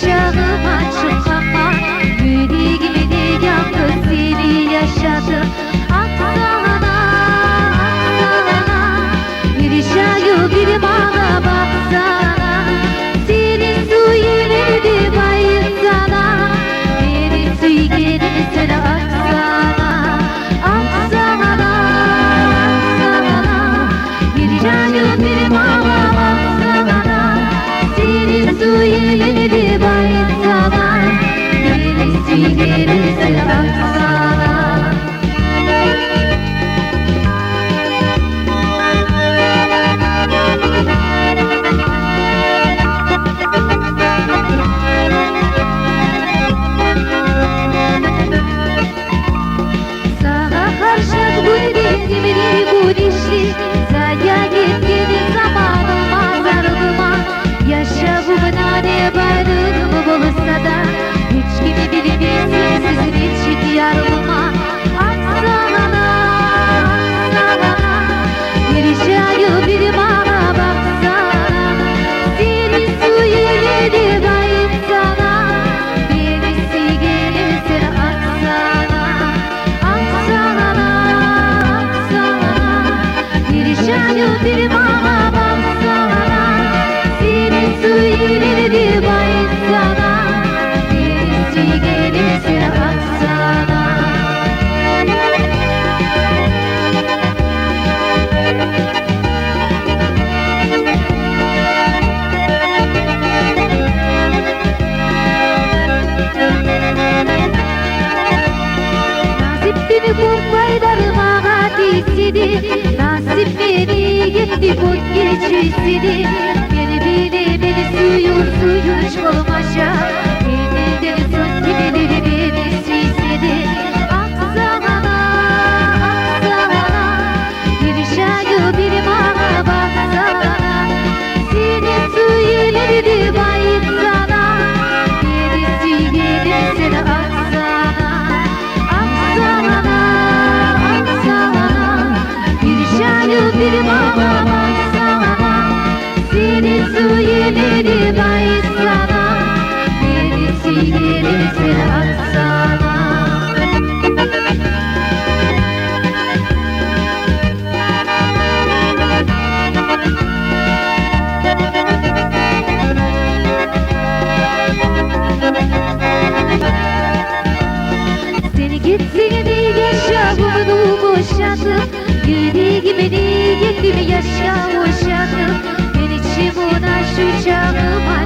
uçağıma çıkmama, yüreğimi de yaktı seni yaşadım. Aksana, bir şayo bir bana baksana, senin suyunu bayılsana, beni suyunu sana aksana. Aksana, bir şayo bir bana baksana, senin suyunu bayılsana, beni suyunu sana aksana. Saya gittiğin zamanıma sarılıma, yaşamımına ne bayrağımı bulursa da hiç kimi bilmesin sizin için yarılıma. Aksana, bir şayo bir bana baksana, senin suyunu bayılsana, birisi gelirse aksana. Aksana, bir şayo bir bana baksana, senin suyunu bayılsana, birisi gelirse aksana. Nasip beni bu baydarıma hadisidi, nasip beni gitti bu gecesidi. Beni bile beni suyun çıkılmaşa, beni söz gibileri beni süysedi. Aksana, bir şayo bir bana baksana, senin suyunu bayılsana, birisi gelirse aksana. Aksana, bir şayo bir bana baksana, senin suyunu bayılsana, birisi gelirse aksana. Seni gittiğini yaşamını boşadım, yüreğimi de gittim yaşa boşadım. Ben içim ona şu canıma